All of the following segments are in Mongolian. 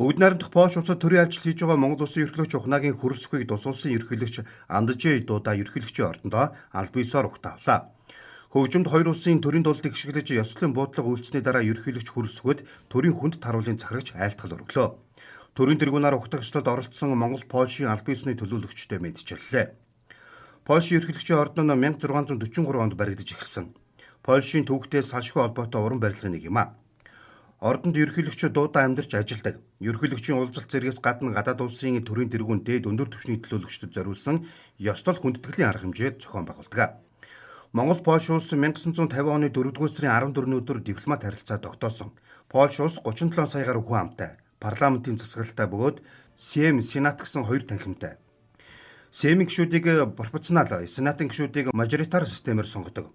Бүгд найрамдах Польш улсад төрийн ажил хийж байгаа Монгол улсын ерөнхийлөгч Ухнагийн хөрсөхийг тус улсын ерөнхийлөгч Анджей Дуда ерөнхийлөгчийн ордондоо аль биесээр угтаавлаа. Хөгжимд хоёр улсын төрийн дулдыг ашиглаж ёслолын буудлага үйлдсэний дараа ерөнхийлөгч хөрсөхөд төрийн хүнд таруулын захирагч айлтгал өргөлөө. Төрийн тэргүүнээр угтах ёслолд оролцсон Монгол Польшийн аль биесний төлөөлөгчтэй мэдчиллээ. Польшийн ерөнхийлөгчийн ордон нь 1643 онд баригдаж эхэлсэн. Польшийн төвөгтэй салшгүй холбоотой уран барилгын нэг юм а. Ордонд ерөнхийлөгчид дуудаа амьдарч ажилладаг. Ерөнхийлөгчийн уулзалт зэрэгс гадна гадаад улсын төрийн тэргүүн дээд өндөр түвшний төлөөлөгчдөд зориулсан ёслол хүндэтгэлийн арга хэмжээ зохион байгуулдаг. Монгол Польш улс 1950 оны 4-р сарын 14-ний өдөр дипломат харилцаа тогтоосон. Польш улс 37 сая гаруй хүн амтай, парламентын засаглалтай бөгөөд Сейм, Сенат гэсэн хоёр танхимтай. Сеймийн гишүүдийг пропорционал, Сенатын гишүүдийг мажоритар системээр сонгодог.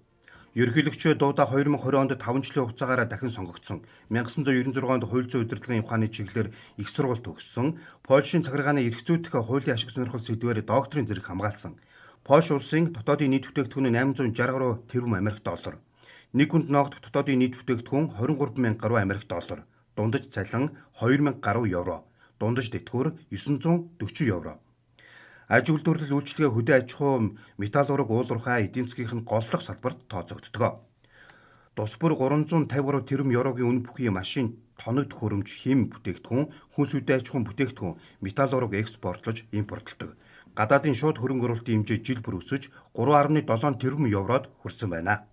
Ерөнхийлөгчөө Дуда 2020 онд 5 жилийн хугацаагаар дахин сонгогдсон. 1996 онд хууль зүйн удирдлагын ухааны чиглэлээр их сургууль төгссөн. Польшийн захиргааны эрх зүйдэх хуулийн ашиг сонирхол сэдвээр докторийн зэрэг хамгаалсан. Польш улсын дотоодын нийт бүтээгдэхүүн нь 860 гаруй тэрбум Америк доллар. Нэг хүнд ногдох дотоодын нийт бүтээгдэхүүн 23 мянга гаруй Америк доллар. Дундаж цалин 2000 гаруй евро. Дундаж тэтгэвэр 940 евро. Аж үйлдвэрлэл үйлчлэгээ хөдөө аж ахуй, металл ураг, уулуурхай, эдийн засгийн голлох салбарт тооцогддог. Тус бүр 350 гаруй тэрбум еврогийн үнэ бүхий машин, тоног төхөөрөмж, хим бүтээгдэхүүн, хүнс үдээ аж ахуйн бүтээгдэхүүн, металл ураг экспортлож, импортлдог. Гадаадын шууд хөрөнгө оруулалтын хэмжээ жил бүр өсөж 3.7 тэрбум евроод хүрсэн байна.